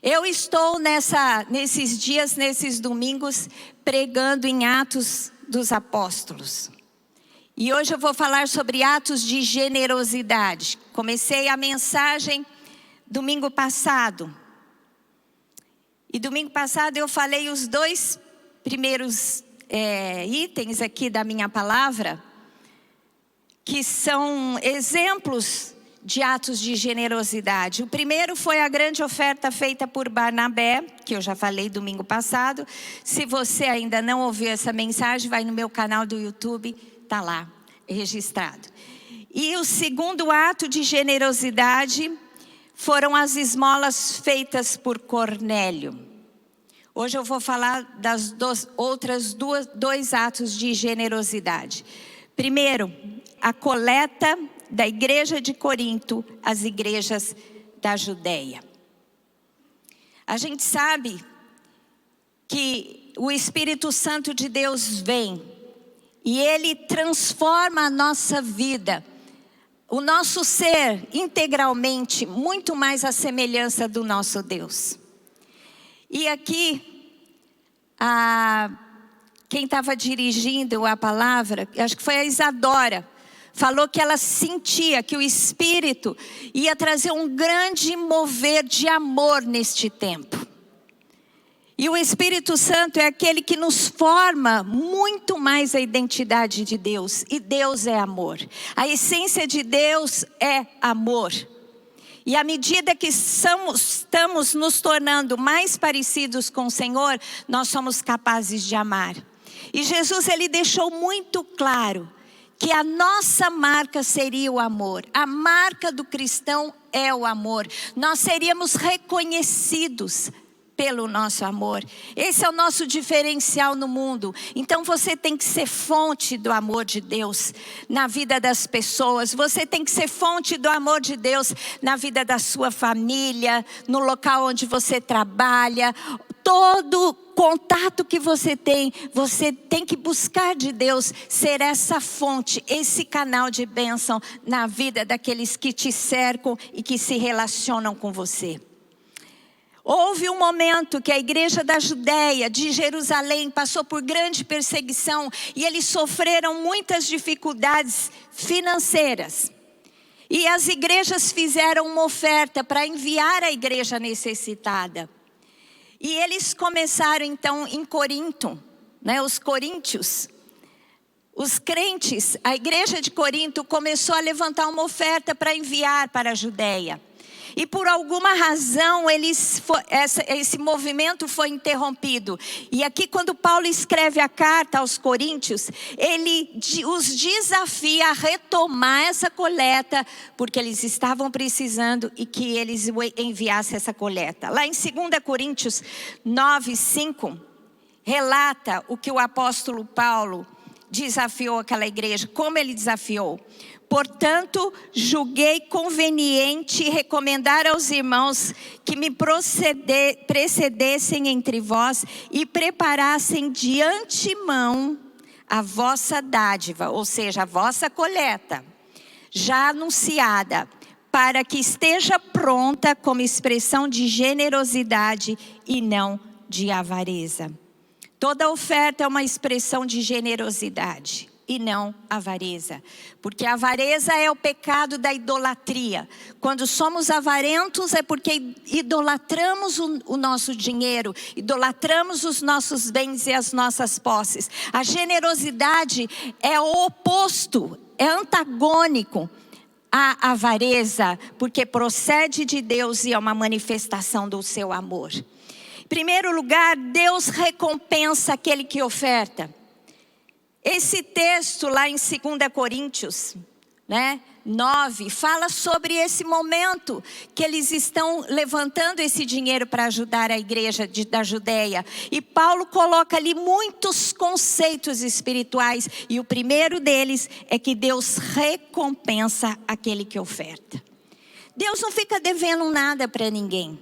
Eu estou nesses dias, nesses domingos, pregando em Atos dos Apóstolos. E hoje eu vou falar sobre atos de generosidade. Comecei a mensagem domingo passado. E domingo passado eu falei os 2 primeiros itens aqui da minha palavra, que são exemplos de atos de generosidade. O primeiro foi a grande oferta feita por Barnabé, que eu já falei domingo passado. Se você ainda não ouviu essa mensagem, vai no meu canal do YouTube, está lá, registrado. E o segundo ato de generosidade foram as esmolas feitas por Cornélio. Hoje eu vou falar das dois atos de generosidade. Primeiro, a coleta da igreja de Corinto às igrejas da Judeia. A gente sabe que o Espírito Santo de Deus vem e ele transforma a nossa vida, o nosso ser integralmente, muito mais à semelhança do nosso Deus. E aqui, quem estava dirigindo a palavra, acho que foi a Isadora, falou que ela sentia que o Espírito ia trazer um grande mover de amor neste tempo. E o Espírito Santo é aquele que nos forma muito mais a identidade de Deus. E Deus é amor. A essência de Deus é amor. E à medida que estamos nos tornando mais parecidos com o Senhor, nós somos capazes de amar. E Jesus, ele deixou muito claro que a nossa marca seria o amor. A marca do cristão é o amor. Nós seríamos reconhecidos pelo nosso amor. Esse é o nosso diferencial no mundo. Então você tem que ser fonte do amor de Deus na vida das pessoas. Você tem que ser fonte do amor de Deus na vida da sua família, no local onde você trabalha. Todo contato que você tem que buscar de Deus ser essa fonte, esse canal de bênção na vida daqueles que te cercam e que se relacionam com você. Houve um momento que a igreja da Judeia, de Jerusalém, passou por grande perseguição e eles sofreram muitas dificuldades financeiras. E as igrejas fizeram uma oferta para enviar a igreja necessitada. E eles começaram então em Corinto, os coríntios, os crentes, a igreja de Corinto começou a levantar uma oferta para enviar para a Judeia. E por alguma razão esse movimento foi interrompido. E aqui quando Paulo escreve a carta aos coríntios, ele os desafia a retomar essa coleta, porque eles estavam precisando e que eles enviassem essa coleta. Lá em 2 Coríntios 9:5, relata o que o apóstolo Paulo desafiou aquela igreja, como ele desafiou. Portanto, julguei conveniente recomendar aos irmãos que me precedessem entre vós e preparassem de antemão a vossa dádiva, ou seja, a vossa coleta, já anunciada, para que esteja pronta como expressão de generosidade e não de avareza. Toda oferta é uma expressão de generosidade e não avareza, porque a avareza é o pecado da idolatria. Quando somos avarentos é porque idolatramos o nosso dinheiro, idolatramos os nossos bens e as nossas posses. A generosidade é o oposto, é antagônico à avareza, porque procede de Deus e é uma manifestação do seu amor. Em primeiro lugar, Deus recompensa aquele que oferta. Esse texto lá em 2 Coríntios 9, fala sobre esse momento que eles estão levantando esse dinheiro para ajudar a igreja da Judeia. E Paulo coloca ali muitos conceitos espirituais. E o primeiro deles é que Deus recompensa aquele que oferta. Deus não fica devendo nada para ninguém.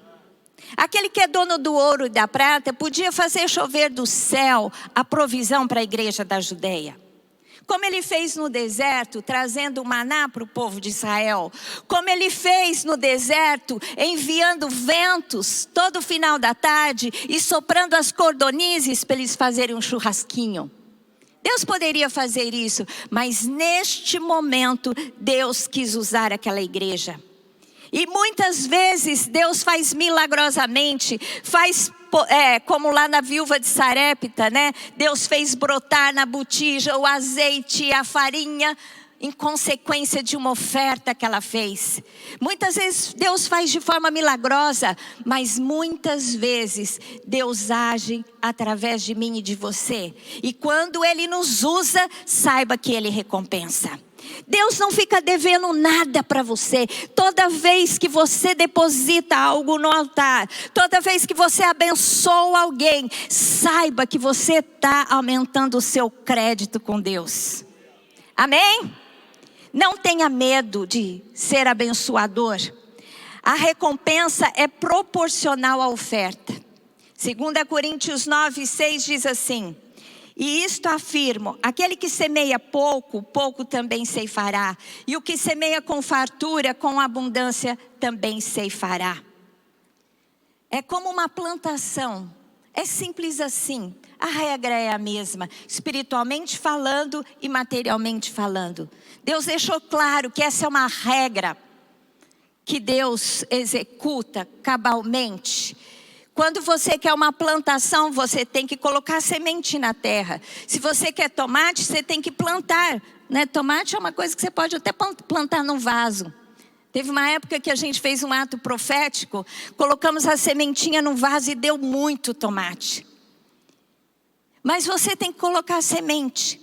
Aquele que é dono do ouro e da prata podia fazer chover do céu a provisão para a igreja da Judeia. Como ele fez no deserto, trazendo o maná para o povo de Israel. Como ele fez no deserto, enviando ventos todo final da tarde e soprando as cordonizes para eles fazerem um churrasquinho. Deus poderia fazer isso, mas neste momento Deus quis usar aquela igreja. E muitas vezes Deus faz milagrosamente, como lá na viúva de Sarepta, né? Deus fez brotar na botija o azeite e a farinha em consequência de uma oferta que ela fez. Muitas vezes Deus faz de forma milagrosa, mas muitas vezes Deus age através de mim e de você. E quando Ele nos usa, saiba que Ele recompensa. Deus não fica devendo nada para você. Toda vez que você deposita algo no altar, toda vez que você abençoa alguém, saiba que você está aumentando o seu crédito com Deus. Amém? Não tenha medo de ser abençoador. A recompensa é proporcional à oferta. 2 Coríntios 9:6 diz assim: e isto afirmo, aquele que semeia pouco, pouco também ceifará. E o que semeia com fartura, com abundância, também ceifará. É como uma plantação, é simples assim. A regra é a mesma, espiritualmente falando e materialmente falando. Deus deixou claro que essa é uma regra que Deus executa cabalmente. Quando você quer uma plantação, você tem que colocar semente na terra. Se você quer tomate, você tem que plantar, né? Tomate é uma coisa que você pode até plantar num vaso. Teve uma época que a gente fez um ato profético, colocamos a sementinha num vaso e deu muito tomate. Mas você tem que colocar a semente.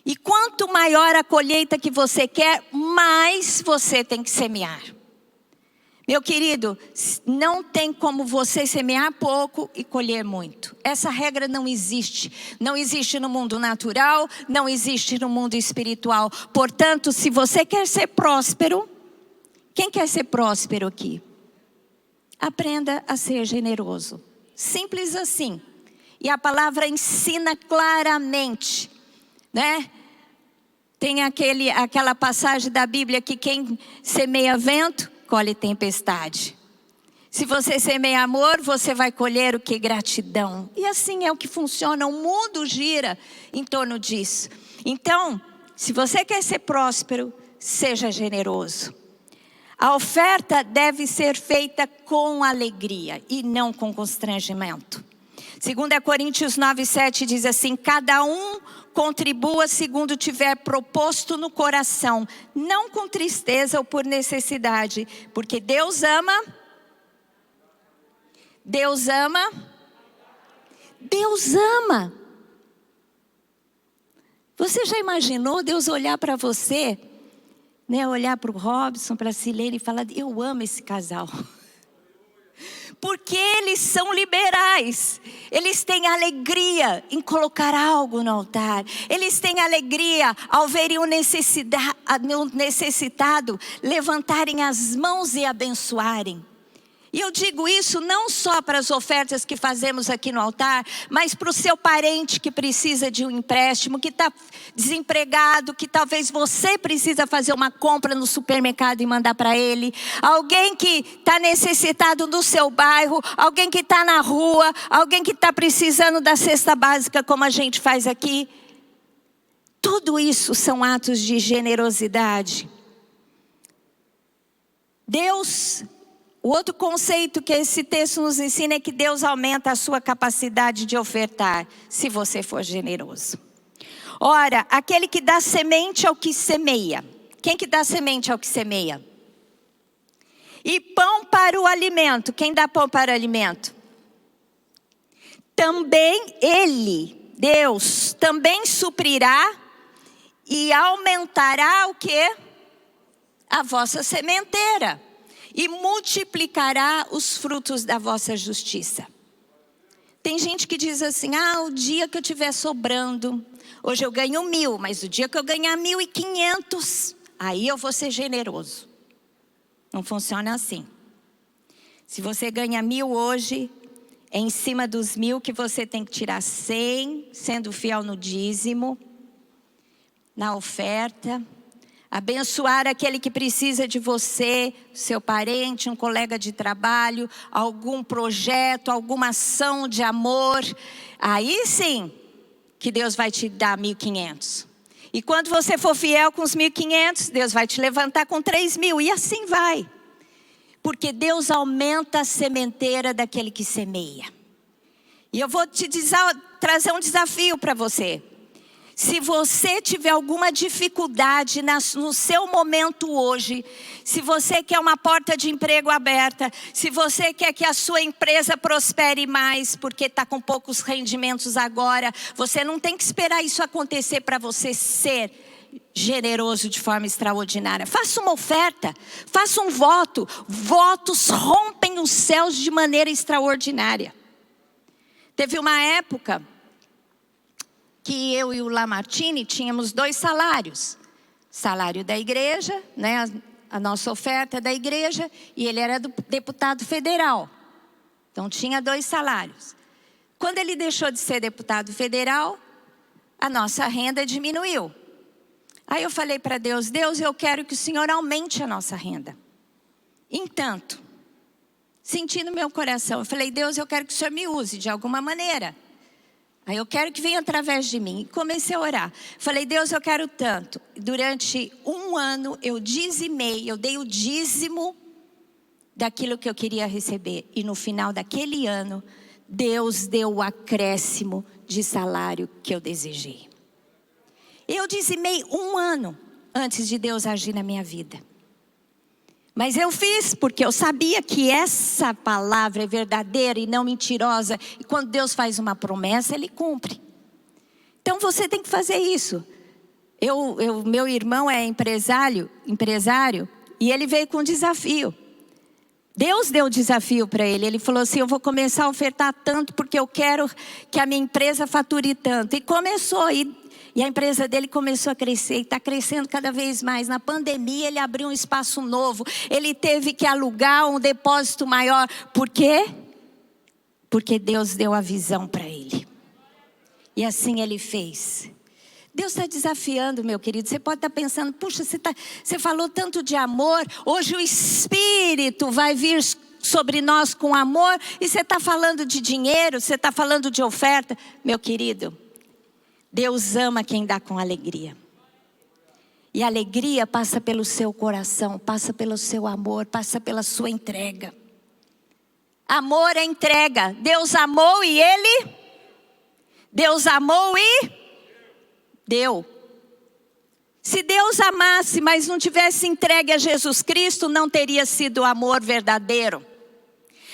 E quanto maior a colheita que você quer, mais você tem que semear. Meu querido, não tem como você semear pouco e colher muito. Essa regra não existe. Não existe no mundo natural, não existe no mundo espiritual. Portanto, se você quer ser próspero, quem quer ser próspero aqui? Aprenda a ser generoso. Simples assim. E a palavra ensina claramente, né? Tem aquela passagem da Bíblia que quem semeia vento, colhe tempestade. Se você semeia amor, você vai colher o que? Gratidão. E assim é o que funciona, o mundo gira em torno disso. Então, se você quer ser próspero, seja generoso. A oferta deve ser feita com alegria e não com constrangimento. 2 Coríntios 9:7 diz assim: cada um contribua segundo tiver proposto no coração, não com tristeza ou por necessidade, porque Deus ama. Deus ama. Deus ama. Você já imaginou Deus olhar para você, né, olhar para o Robson, para a Silene e falar: eu amo esse casal. Porque eles são liberais. Eles têm alegria em colocar algo no altar. Eles têm alegria ao verem o necessitado levantarem as mãos e abençoarem. E eu digo isso não só para as ofertas que fazemos aqui no altar, mas para o seu parente que precisa de um empréstimo, que está desempregado, que talvez você precisa fazer uma compra no supermercado e mandar para ele. Alguém que está necessitado no seu bairro, alguém que está na rua, alguém que está precisando da cesta básica como a gente faz aqui. Tudo isso são atos de generosidade. O outro conceito que esse texto nos ensina é que Deus aumenta a sua capacidade de ofertar, se você for generoso. Ora, aquele que dá semente ao que semeia. Quem que dá semente ao que semeia? E pão para o alimento. Quem dá pão para o alimento? Também Ele, Deus, também suprirá e aumentará o quê? A vossa sementeira. E multiplicará os frutos da vossa justiça. Tem gente que diz assim: o dia que eu estiver sobrando, hoje eu ganho 1.000, mas o dia que eu ganhar 1.500, aí eu vou ser generoso. Não funciona assim. Se você ganha 1.000 hoje, é em cima dos 1.000 que você tem que tirar 100, sendo fiel no dízimo. na oferta, abençoar aquele que precisa de você, seu parente, um colega de trabalho, algum projeto, alguma ação de amor. Aí sim, que Deus vai te dar 1.500. E quando você for fiel com os 1.500, Deus vai te levantar com 3.000. E assim vai. Porque Deus aumenta a sementeira daquele que semeia. E eu vou te trazer um desafio para você. Se você tiver alguma dificuldade no seu momento hoje, se você quer uma porta de emprego aberta, se você quer que a sua empresa prospere mais, porque está com poucos rendimentos agora, você não tem que esperar isso acontecer para você ser generoso de forma extraordinária. Faça uma oferta, faça um voto. Votos rompem os céus de maneira extraordinária. Teve uma época que eu e o Lamartine tínhamos 2 salários. Salário da igreja, né, a nossa oferta da igreja, e ele era deputado federal. Então tinha 2 salários. Quando ele deixou de ser deputado federal, a nossa renda diminuiu. Aí eu falei para Deus, Deus, eu quero que o Senhor aumente a nossa renda. Entanto, senti no meu coração, eu falei, Deus, eu quero que o Senhor me use de alguma maneira. Aí eu quero que venha através de mim. E comecei a orar. Falei, Deus, eu quero tanto. Durante 1 ano eu dizimei, eu dei o dízimo daquilo que eu queria receber. E no final daquele ano, Deus deu o acréscimo de salário que eu desejei. Eu dizimei 1 ano antes de Deus agir na minha vida. Mas eu fiz porque eu sabia que essa palavra é verdadeira e não mentirosa. E quando Deus faz uma promessa, Ele cumpre. Então você tem que fazer isso. Meu irmão é empresário e ele veio com um desafio. Deus deu o desafio para ele. Ele falou assim, eu vou começar a ofertar tanto porque eu quero que a minha empresa fature tanto. E começou e a empresa dele começou a crescer e está crescendo cada vez mais. Na pandemia ele abriu um espaço novo. Ele teve que alugar um depósito maior. Por quê? Porque Deus deu a visão para ele. E assim ele fez. Deus está desafiando, meu querido. Você pode estar pensando, puxa, você falou tanto de amor. Hoje o Espírito vai vir sobre nós com amor. E você está falando de dinheiro, você está falando de oferta. Meu querido, Deus ama quem dá com alegria. E a alegria passa pelo seu coração, passa pelo seu amor, passa pela sua entrega. Amor é entrega. Deus amou e deu. Se Deus amasse, mas não tivesse entregue a Jesus Cristo, não teria sido amor verdadeiro.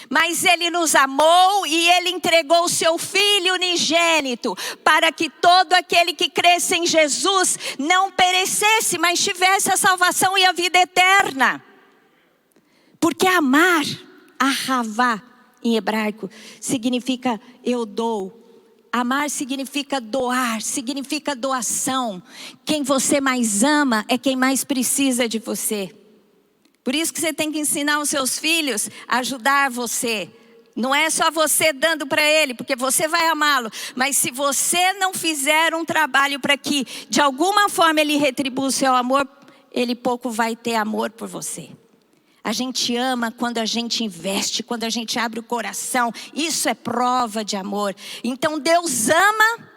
Mas Ele nos amou e Ele entregou o seu Filho unigênito para que todo aquele que cresce em Jesus não perecesse, mas tivesse a salvação e a vida eterna. Porque amar, ahavá em hebraico, significa eu dou. Amar significa doar, significa doação. Quem você mais ama é quem mais precisa de você. Por isso que você tem que ensinar os seus filhos a ajudar você. Não é só você dando para ele, porque você vai amá-lo. Mas se você não fizer um trabalho para que de alguma forma ele retribua o seu amor, ele pouco vai ter amor por você. A gente ama quando a gente investe, quando a gente abre o coração. Isso é prova de amor. Então Deus ama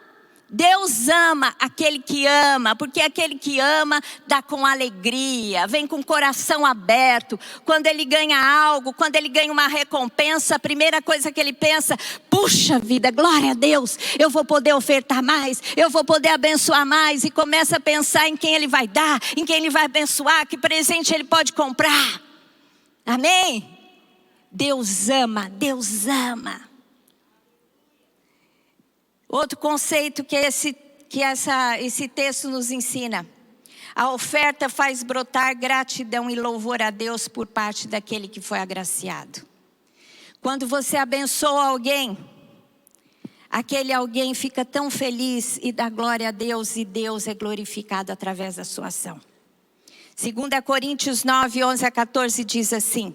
aquele que ama, porque aquele que ama dá com alegria, vem com o coração aberto. Quando ele ganha algo, quando ele ganha uma recompensa, a primeira coisa que ele pensa, puxa vida, glória a Deus, eu vou poder ofertar mais, eu vou poder abençoar mais. E começa a pensar em quem ele vai dar, em quem ele vai abençoar, que presente ele pode comprar. Amém? Deus ama, Deus ama. Outro conceito que esse texto nos ensina. A oferta faz brotar gratidão e louvor a Deus por parte daquele que foi agraciado. Quando você abençoa alguém, aquele alguém fica tão feliz e dá glória a Deus, e Deus é glorificado através da sua ação. 2 Coríntios 9, 11 a 14 diz assim: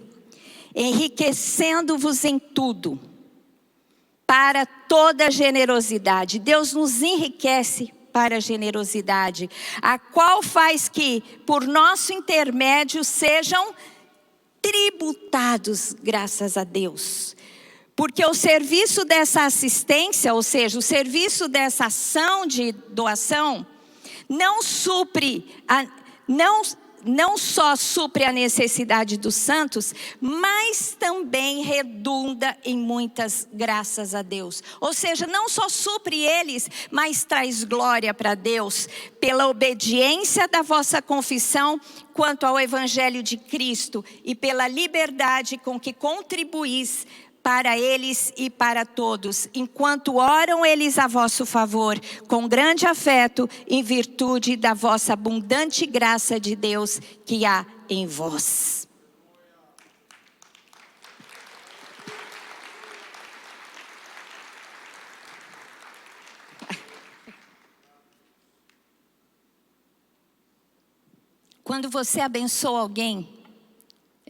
enriquecendo-vos em tudo, para toda generosidade. Deus nos enriquece para a generosidade, a qual faz que, por nosso intermédio, sejam tributados, graças a Deus. Porque o serviço dessa assistência, ou seja, o serviço dessa ação de doação, não só supre a necessidade dos santos, mas também redunda em muitas graças a Deus. Ou seja, não só supre eles, mas traz glória para Deus, pela obediência da vossa confissão quanto ao Evangelho de Cristo e pela liberdade com que contribuís para eles e para todos, enquanto oram eles a vosso favor, com grande afeto, em virtude da vossa abundante graça de Deus que há em vós. Quando você abençoa alguém,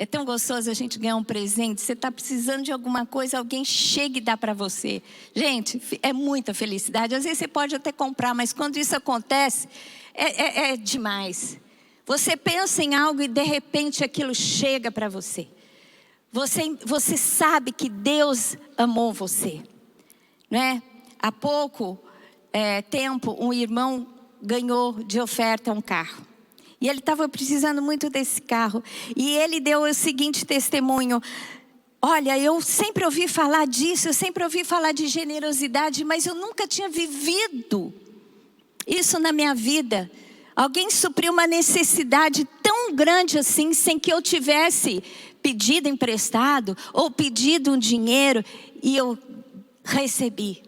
é tão gostoso a gente ganhar um presente. Você está precisando de alguma coisa, alguém chega e dá para você. Gente, é muita felicidade. Às vezes você pode até comprar, mas quando isso acontece, é demais. Você pensa em algo e de repente aquilo chega para você. Você sabe que Deus amou você, né? Há pouco tempo, um irmão ganhou de oferta um carro. E ele estava precisando muito desse carro. E ele deu o seguinte testemunho: olha, eu sempre ouvi falar disso, eu sempre ouvi falar de generosidade, mas eu nunca tinha vivido isso na minha vida. Alguém supriu uma necessidade tão grande assim, sem que eu tivesse pedido emprestado ou pedido um dinheiro, e eu recebi.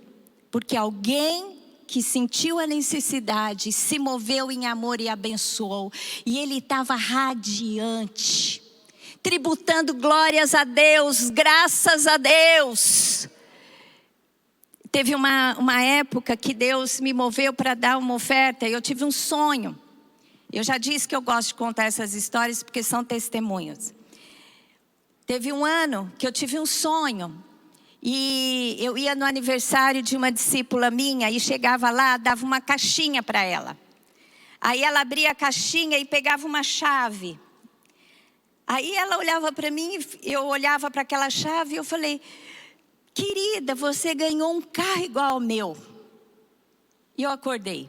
Porque alguém que sentiu a necessidade, se moveu em amor e abençoou. E ele estava radiante, tributando glórias a Deus, graças a Deus. Teve uma época que Deus me moveu para dar uma oferta, e eu tive um sonho. Eu já disse que eu gosto de contar essas histórias porque são testemunhos. Teve um ano que eu tive um sonho. E eu ia no aniversário de uma discípula minha e chegava lá, dava uma caixinha para ela. Aí ela abria a caixinha e pegava uma chave. Aí ela olhava para mim, eu olhava para aquela chave e eu falei: querida, você ganhou um carro igual ao meu. E eu acordei.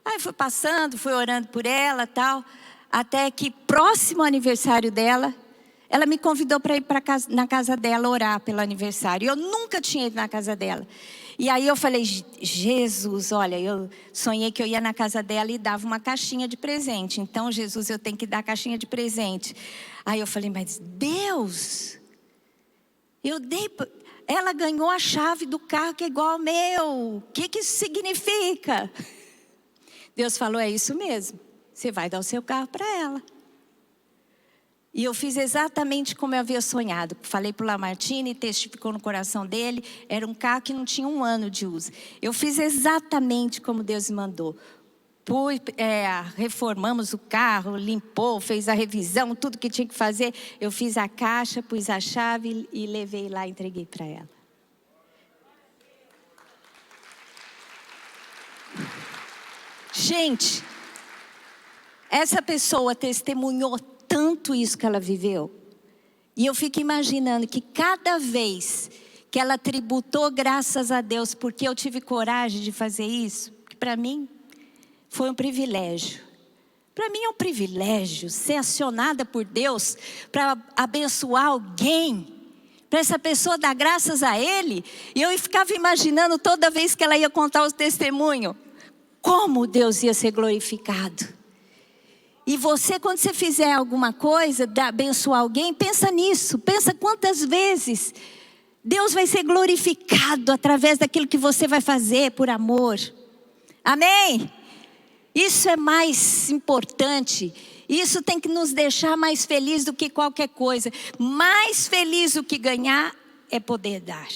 Aí fui passando, fui orando por ela tal, até que próximo ao aniversário dela, ela me convidou para ir na casa dela orar pelo aniversário. Eu nunca tinha ido na casa dela. E aí eu falei: Jesus, olha, eu sonhei que eu ia na casa dela e dava uma caixinha de presente. Então, Jesus, eu tenho que dar caixinha de presente. Aí eu falei: mas Deus, ela ganhou a chave do carro que é igual ao meu. O que isso significa? Deus falou: é isso mesmo. Você vai dar o seu carro para ela. E eu fiz exatamente como eu havia sonhado. Falei para o Lamartine, testificou no coração dele. Era um carro que não tinha 1 ano de uso. Eu fiz exatamente como Deus me mandou. Reformamos o carro, limpou, fez a revisão, tudo que tinha que fazer. Eu fiz a caixa, pus a chave e levei lá e entreguei para ela. Gente, essa pessoa testemunhou tanto isso que ela viveu. E eu fico imaginando que cada vez que ela tributou graças a Deus, porque eu tive coragem de fazer isso, que para mim foi um privilégio. Para mim é um privilégio ser acionada por Deus para abençoar alguém, para essa pessoa dar graças a Ele. E eu ficava imaginando toda vez que ela ia contar os testemunhos, como Deus ia ser glorificado. E você, quando você fizer alguma coisa, abençoar alguém, pensa nisso. Pensa quantas vezes Deus vai ser glorificado através daquilo que você vai fazer por amor. Amém? Isso é mais importante. Isso tem que nos deixar mais felizes do que qualquer coisa. Mais feliz do que ganhar é poder dar.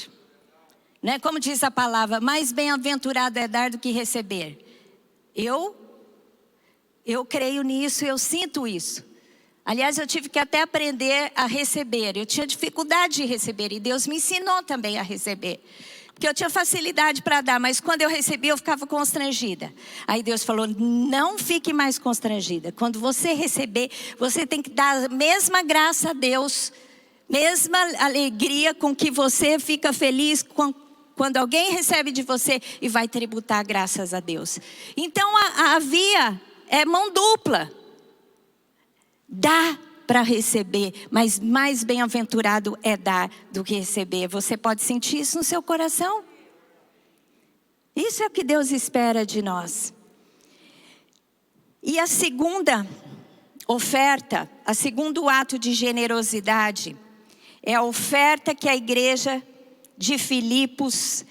Né? Como diz a palavra, mais bem-aventurado é dar do que receber. Eu creio nisso, eu sinto isso. Aliás, eu tive que até aprender a receber. Eu tinha dificuldade de receber e Deus me ensinou também a receber. Porque eu tinha facilidade para dar, mas quando eu recebi eu ficava constrangida. Aí Deus falou, não fique mais constrangida. Quando você receber, você tem que dar a mesma graça a Deus, mesma alegria com que você fica feliz quando alguém recebe de você e vai tributar graças a Deus. Então a via é mão dupla. Dá para receber, mas mais bem-aventurado é dar do que receber. Você pode sentir isso no seu coração? Isso é o que Deus espera de nós. E a segunda oferta, o segundo ato de generosidade, é a oferta que a igreja de Filipos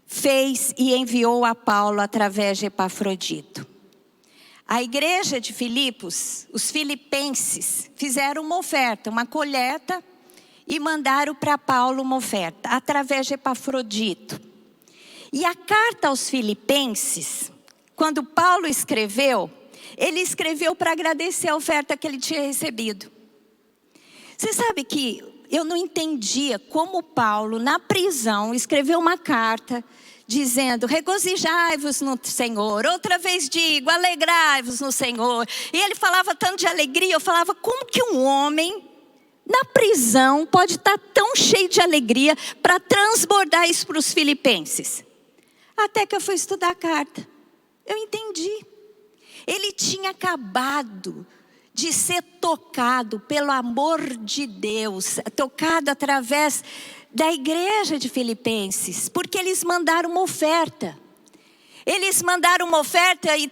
fez e enviou a Paulo através de Epafrodito. A igreja de Filipos, os filipenses, fizeram uma oferta, uma colheita, e mandaram para Paulo uma oferta, através de Epafrodito. E a carta aos filipenses, quando Paulo escreveu, ele escreveu para agradecer a oferta que ele tinha recebido. Você sabe que eu não entendia como Paulo, na prisão, escreveu uma carta dizendo, regozijai-vos no Senhor. Outra vez digo, alegrai-vos no Senhor. E ele falava tanto de alegria, eu falava, como que um homem na prisão pode estar tão cheio de alegria para transbordar isso para os filipenses? Até que eu fui estudar a carta, eu entendi. Ele tinha acabado de ser tocado pelo amor de Deus, tocado através da igreja de Filipenses, porque eles mandaram uma oferta. Eles mandaram uma oferta e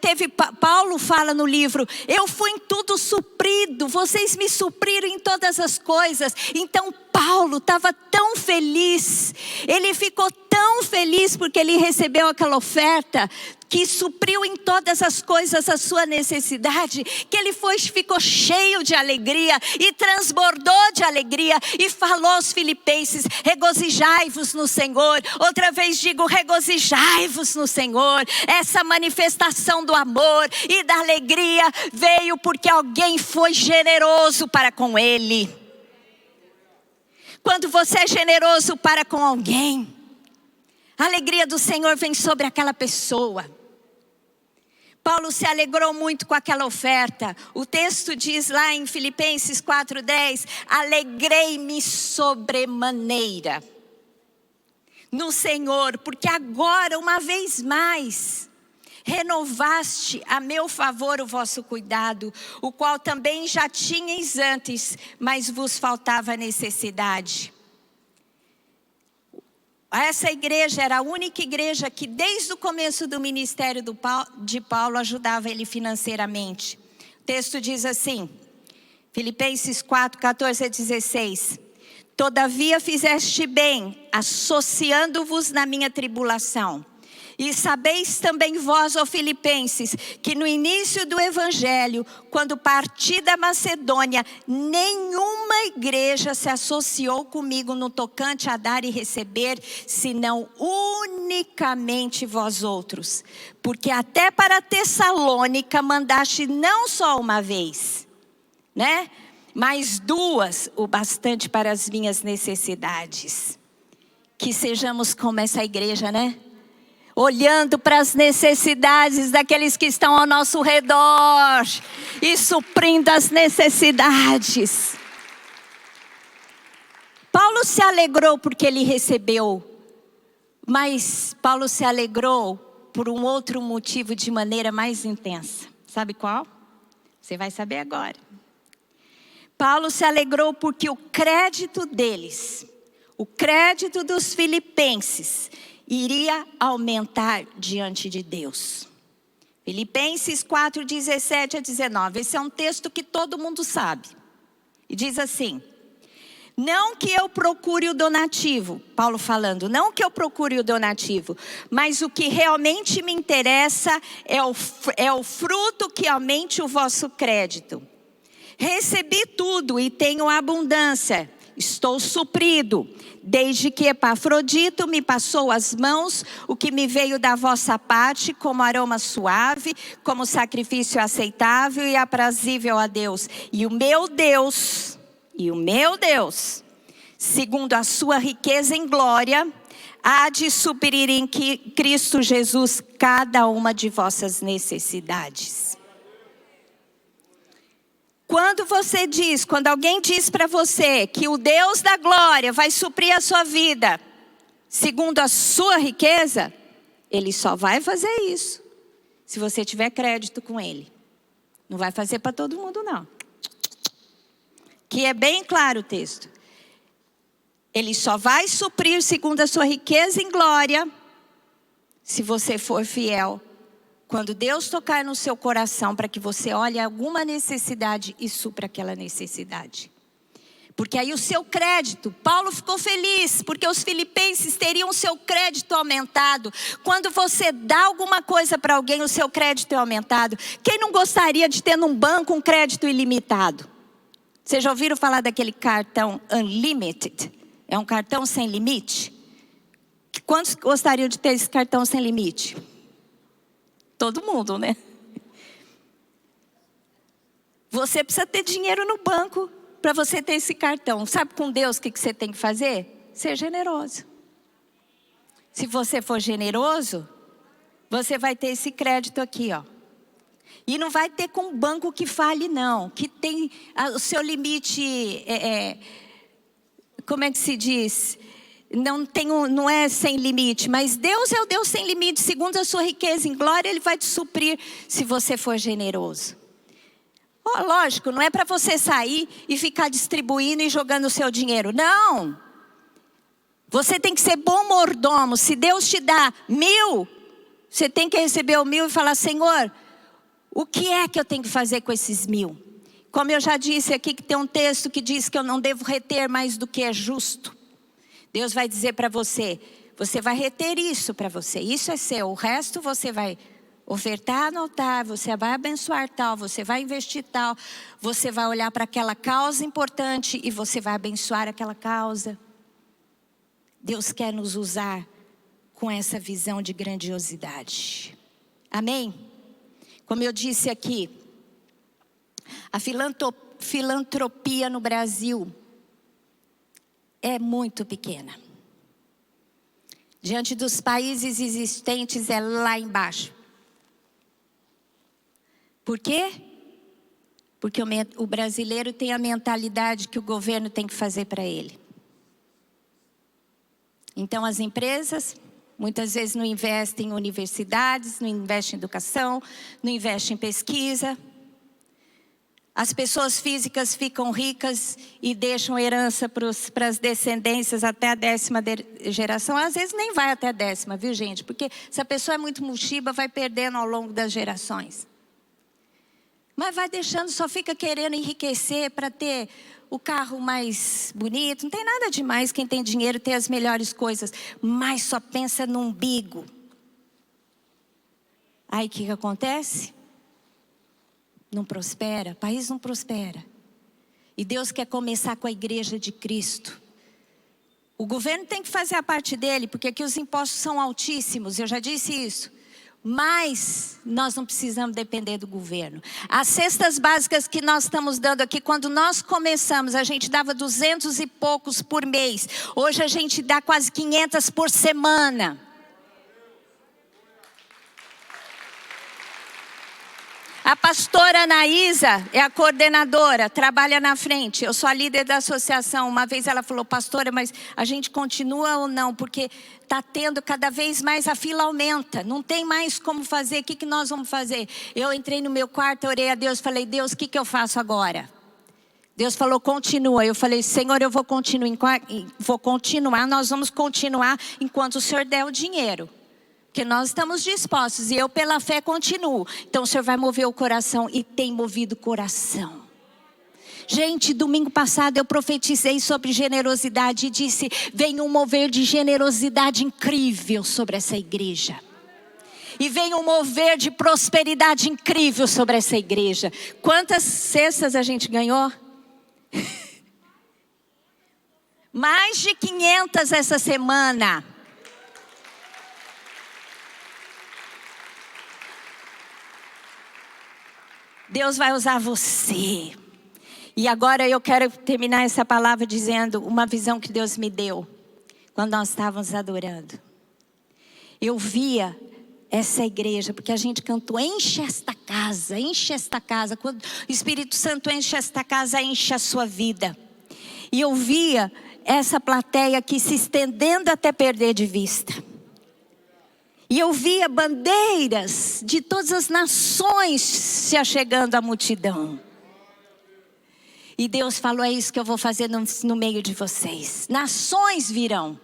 Paulo fala no livro, eu fui em tudo suprido, vocês me supriram em todas as coisas. Então Paulo estava tão feliz, ele ficou tão feliz porque ele recebeu aquela oferta, que supriu em todas as coisas a sua necessidade, que ele ficou cheio de alegria e transbordou de alegria e falou aos filipenses, regozijai-vos no Senhor. Outra vez digo, regozijai-vos no Senhor. Essa manifestação do amor e da alegria veio porque alguém foi generoso para com ele. Quando você é generoso para com alguém, a alegria do Senhor vem sobre aquela pessoa. Paulo se alegrou muito com aquela oferta. O texto diz lá em Filipenses 4:10, alegrei-me sobremaneira no Senhor, porque agora, uma vez mais, renovaste a meu favor o vosso cuidado, o qual também já tinhais antes, mas vos faltava necessidade. Essa igreja era a única igreja que desde o começo do ministério de Paulo ajudava ele financeiramente. O texto diz assim, Filipenses 4:14-16. Todavia fizeste bem, associando-vos na minha tribulação. E sabeis também vós, ó Filipenses, que no início do evangelho, quando parti da Macedônia, nenhuma igreja se associou comigo no tocante a dar e receber, senão unicamente vós outros. Porque até para Tessalônica mandaste não só uma vez, né? Mas duas, o bastante para as minhas necessidades. Que sejamos como essa igreja, né? Olhando para as necessidades daqueles que estão ao nosso redor e suprindo as necessidades. Paulo se alegrou porque ele recebeu, mas Paulo se alegrou por um outro motivo de maneira mais intensa. Sabe qual? Você vai saber agora. Paulo se alegrou porque o crédito deles, o crédito dos filipenses, iria aumentar diante de Deus. Filipenses 4:17-19. Esse é um texto que todo mundo sabe. E diz assim, não que eu procure o donativo, Paulo falando, não que eu procure o donativo, mas o que realmente me interessa é o fruto que aumente o vosso crédito. Recebi tudo e tenho abundância. Estou suprido, desde que Epafrodito me passou as mãos, o que me veio da vossa parte como aroma suave, como sacrifício aceitável e aprazível a Deus. E o meu Deus, segundo a sua riqueza em glória, há de suprir em Cristo Jesus cada uma de vossas necessidades. Quando alguém diz para você que o Deus da glória vai suprir a sua vida, segundo a sua riqueza, Ele só vai fazer isso se você tiver crédito com Ele. Não vai fazer para todo mundo, não. Que é bem claro o texto. Ele só vai suprir segundo a sua riqueza em glória, se você for fiel. Quando Deus tocar no seu coração para que você olhe alguma necessidade e supra aquela necessidade. Porque aí o seu crédito, Paulo ficou feliz, porque os filipenses teriam o seu crédito aumentado. Quando você dá alguma coisa para alguém, o seu crédito é aumentado. Quem não gostaria de ter num banco um crédito ilimitado? Vocês já ouviram falar daquele cartão Unlimited? É um cartão sem limite? Quantos gostariam de ter esse cartão sem limite? Todo mundo, né? Você precisa ter dinheiro no banco para você ter esse cartão. Sabe com Deus o que você tem que fazer? Ser generoso. Se você for generoso, você vai ter esse crédito aqui, ó. E não vai ter com um banco que fale, não. Que tem o seu limite, como é que se diz? Não é sem limite, mas Deus é o Deus sem limite. Segundo a sua riqueza em glória, Ele vai te suprir se você for generoso. Lógico, não é para você sair e ficar distribuindo e jogando o seu dinheiro. Não. Você tem que ser bom mordomo. Se Deus te dá 1.000, você tem que receber o 1.000 e falar: Senhor, o que é que eu tenho que fazer com esses 1.000? Como eu já disse aqui, que tem um texto que diz que eu não devo reter mais do que é justo. Deus vai dizer para você, você vai reter isso para você, isso é seu, o resto você vai ofertar no altar, você vai abençoar tal, você vai investir tal, você vai olhar para aquela causa importante e você vai abençoar aquela causa. Deus quer nos usar com essa visão de grandiosidade. Amém? Como eu disse aqui, a filantropia no Brasil é muito pequena. Diante dos países existentes é lá embaixo. Por quê? Porque o brasileiro tem a mentalidade que o governo tem que fazer para ele. Então as empresas muitas vezes não investem em universidades, não investem em educação, não investem em pesquisa. As pessoas físicas ficam ricas e deixam herança para as descendências até a 10ª geração. Às vezes nem vai até a 10ª, viu gente? Porque se a pessoa é muito mochiba, vai perdendo ao longo das gerações. Mas vai deixando, só fica querendo enriquecer para ter o carro mais bonito. Não tem nada demais quem tem dinheiro ter as melhores coisas, mas só pensa no umbigo. Aí o que acontece? Não prospera, o país não prospera. E Deus quer começar com a igreja de Cristo. O governo tem que fazer a parte dele, porque aqui os impostos são altíssimos, eu já disse isso. Mas nós não precisamos depender do governo. As cestas básicas que nós estamos dando aqui, quando nós começamos, a gente dava 200 e poucos por mês. Hoje a gente dá quase 500 por semana. A pastora Anaísa é a coordenadora, trabalha na frente. Eu sou a líder da associação. Uma vez ela falou: pastora, mas a gente continua ou não? Porque está tendo cada vez mais, a fila aumenta. Não tem mais como fazer, o que nós vamos fazer? Eu entrei no meu quarto, orei a Deus, falei: Deus, o que eu faço agora? Deus falou: continua. Eu falei: Senhor, eu vou continuar, nós vamos continuar enquanto o Senhor der o dinheiro. Porque nós estamos dispostos e eu pela fé continuo. Então o Senhor vai mover o coração e tem movido o coração. Gente, domingo passado eu profetizei sobre generosidade e disse: vem um mover de generosidade incrível sobre essa igreja. E vem um mover de prosperidade incrível sobre essa igreja. Quantas cestas a gente ganhou? Mais de 500 essa semana. Deus vai usar você. E agora eu quero terminar essa palavra dizendo uma visão que Deus me deu. quando nós estávamos adorando. Eu via essa igreja, porque a gente cantou, enche esta casa, enche esta casa. Quando o Espírito Santo enche esta casa, enche a sua vida. E eu via essa plateia aqui se estendendo até perder de vista. E eu via bandeiras de todas as nações se achegando à multidão. E Deus falou, é isso que eu vou fazer no meio de vocês. Nações virão.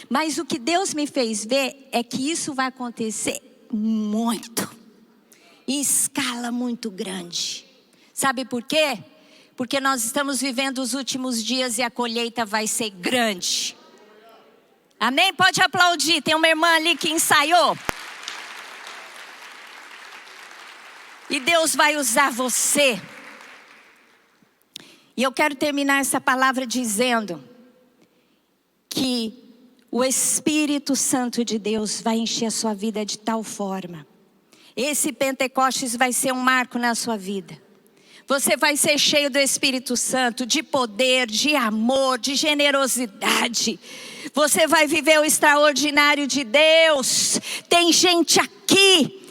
Mas o que Deus me fez ver é que isso vai acontecer muito. Em escala muito grande. Sabe por quê? Porque nós estamos vivendo os últimos dias e a colheita vai ser grande. Amém? Pode aplaudir. Tem uma irmã ali que ensaiou. E Deus vai usar você. E eu quero terminar essa palavra dizendo que o Espírito Santo de Deus vai encher a sua vida de tal forma. Esse Pentecostes vai ser um marco na sua vida. Você vai ser cheio do Espírito Santo, de poder, de amor, de generosidade. Você vai viver o extraordinário de Deus. Tem gente aqui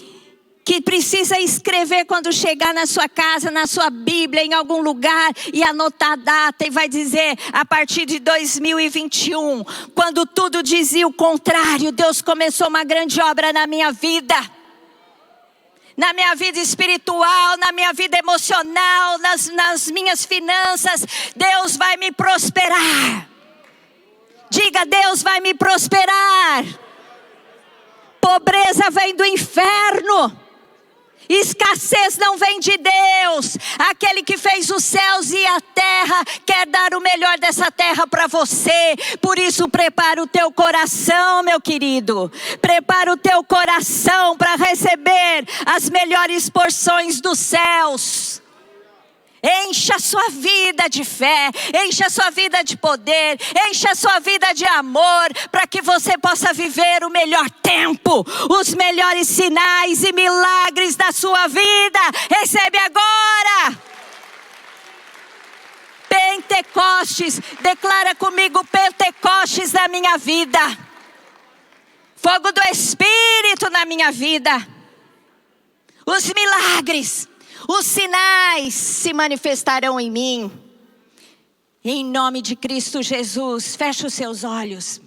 que precisa escrever quando chegar na sua casa, na sua Bíblia, em algum lugar, e anotar a data, e vai dizer, a partir de 2021, quando tudo dizia o contrário, Deus começou uma grande obra na minha vida. Na minha vida espiritual, na minha vida emocional, nas minhas finanças, Deus vai me prosperar. Diga, Deus vai me prosperar. Pobreza vem do inferno. Escassez não vem de Deus. Aquele que fez os céus e a terra quer dar o melhor dessa terra para você. Por isso prepara o teu coração, meu querido. Prepara o teu coração para receber as melhores porções dos céus. Encha a sua vida de fé, encha a sua vida de poder, encha a sua vida de amor, para que você possa viver o melhor tempo, os melhores sinais e milagres da sua vida. Recebe agora. Pentecostes, declara comigo, Pentecostes na minha vida. Fogo do Espírito na minha vida. Os milagres, os sinais se manifestarão em mim. Em nome de Cristo Jesus, feche os seus olhos.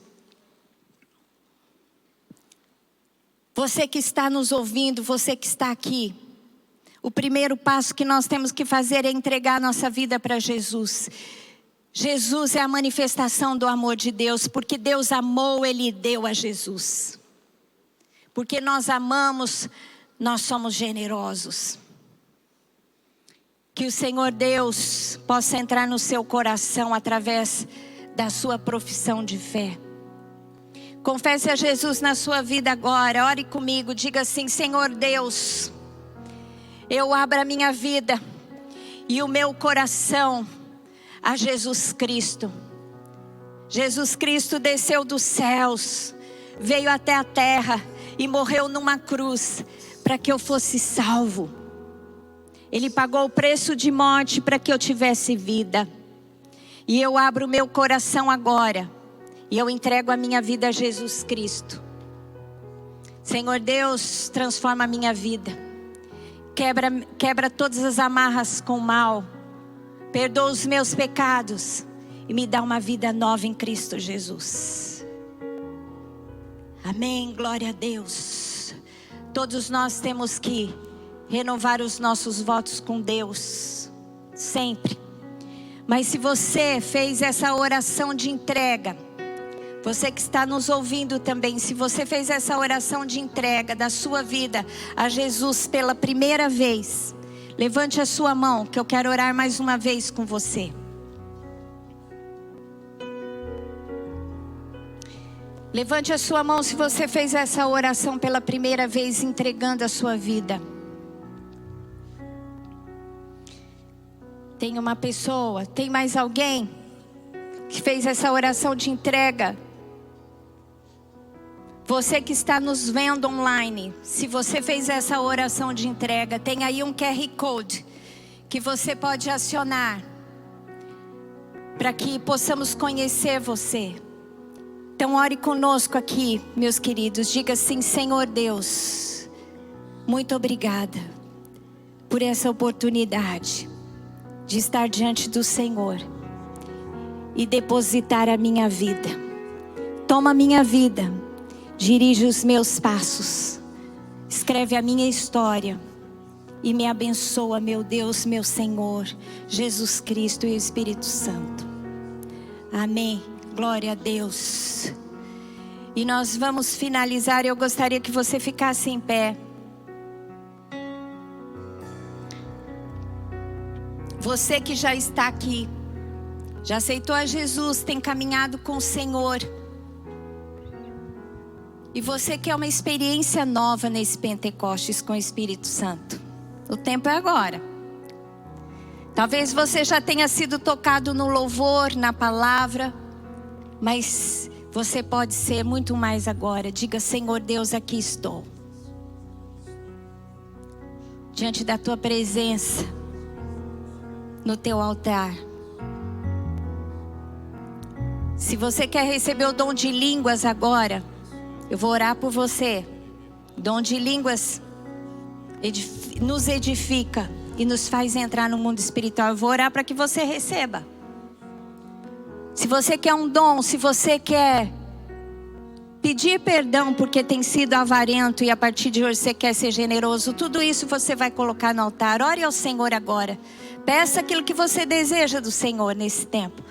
Você que está nos ouvindo, você que está aqui. O primeiro passo que nós temos que fazer é entregar a nossa vida para Jesus. Jesus é a manifestação do amor de Deus. Porque Deus amou, Ele deu a Jesus. Porque nós amamos, nós somos generosos. Que o Senhor Deus possa entrar no seu coração através da sua profissão de fé. Confesse a Jesus na sua vida agora. Ore comigo, diga assim, Senhor Deus, eu abro a minha vida e o meu coração a Jesus Cristo. Jesus Cristo desceu dos céus, veio até a terra e morreu numa cruz para que eu fosse salvo. Ele pagou o preço de morte para que eu tivesse vida. E eu abro o meu coração agora. E eu entrego a minha vida a Jesus Cristo. Senhor Deus, transforma a minha vida. Quebra todas as amarras com o mal. Perdoa os meus pecados. E me dá uma vida nova em Cristo Jesus. Amém, glória a Deus. Todos nós temos que renovar os nossos votos com Deus, sempre. Mas se você fez essa oração de entrega, você que está nos ouvindo também, se você fez essa oração de entrega da sua vida a Jesus pela primeira vez, levante a sua mão, que eu quero orar mais uma vez com você. Levante a sua mão se você fez essa oração pela primeira vez, entregando a sua vida. Tem uma pessoa, tem mais alguém que fez essa oração de entrega? Você que está nos vendo online, se você fez essa oração de entrega, tem aí um QR Code que você pode acionar para que possamos conhecer você. Então ore conosco aqui, meus queridos. Diga assim: Senhor Deus, muito obrigada por essa oportunidade de estar diante do Senhor e depositar a minha vida. Toma a minha vida, dirige os meus passos, escreve a minha história e me abençoa, meu Deus, meu Senhor, Jesus Cristo e o Espírito Santo. Amém. Glória a Deus. E nós vamos finalizar. Eu gostaria que você ficasse em pé. Você que já está aqui, já aceitou a Jesus, tem caminhado com o Senhor. E você quer uma experiência nova nesse Pentecostes com o Espírito Santo. O tempo é agora. Talvez você já tenha sido tocado no louvor, na palavra, mas você pode ser muito mais agora. Diga: Senhor Deus, aqui estou, diante da tua presença, no teu altar. Se você quer receber o dom de línguas agora, eu vou orar por você. Dom de línguas nos edifica e nos faz entrar no mundo espiritual. Eu vou orar para que você receba. Se você quer um dom, se você quer pedir perdão porque tem sido avarento e a partir de hoje você quer ser generoso, tudo isso você vai colocar no altar. Ore ao Senhor agora. Peça aquilo que você deseja do Senhor nesse tempo.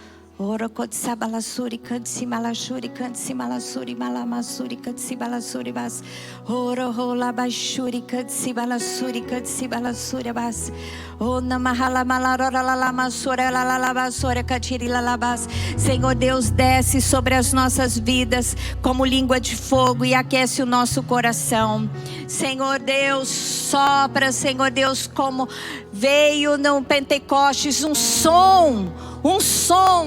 Ora kodsi balasuri kadsi malashuri kadsi malasuri malamasuri kadsi balasuri bas. Ora rola bashuri kadsi balasuri kadsi balasuri bas. Ona mahala malarora la masura la la basura katiri la bas. Senhor Deus, desce sobre as nossas vidas como língua de fogo e aquece o nosso coração. Senhor Deus, sopra, Senhor Deus, como veio no Pentecostes um som,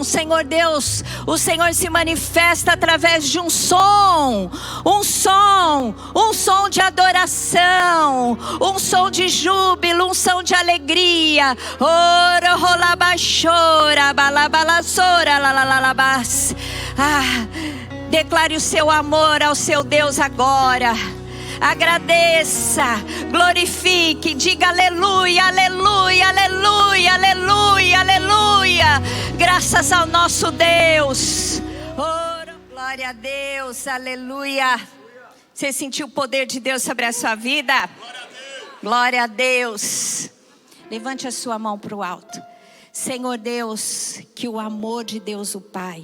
Senhor Deus. O Senhor se manifesta através de um som de adoração, um som de júbilo, um som de alegria. Ora rola bachora, balabalassora, lalalabas. Declare o seu amor ao seu Deus agora. Agradeça, glorifique, diga aleluia, aleluia, aleluia, aleluia, aleluia. Graças ao nosso Deus. Oh, glória a Deus, aleluia. Você sentiu o poder de Deus sobre a sua vida? Glória a Deus. Levante a sua mão para o alto. Senhor Deus, que o amor de Deus o Pai,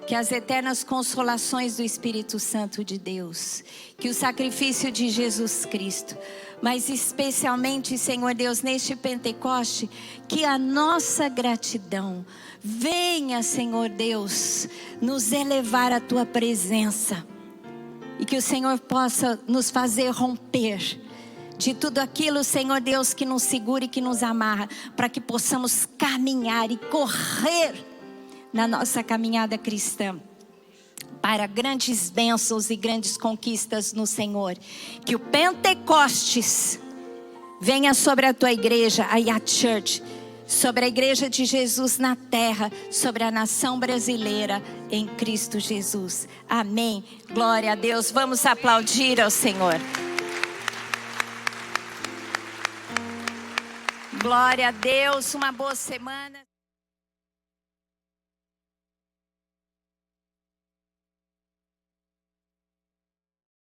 que as eternas consolações do Espírito Santo de Deus, que o sacrifício de Jesus Cristo, mas especialmente, Senhor Deus, neste Pentecoste, que a nossa gratidão venha, Senhor Deus, nos elevar à tua presença, e que o Senhor possa nos fazer romper de tudo aquilo, Senhor Deus, que nos segura e que nos amarra, para que possamos caminhar e correr na nossa caminhada cristã para grandes bênçãos e grandes conquistas no Senhor. Que o Pentecostes venha sobre a tua igreja, a Yacht Church, sobre a igreja de Jesus na terra, sobre a nação brasileira em Cristo Jesus. Amém. Glória a Deus. Vamos aplaudir ao Senhor. Glória a Deus. Uma boa semana.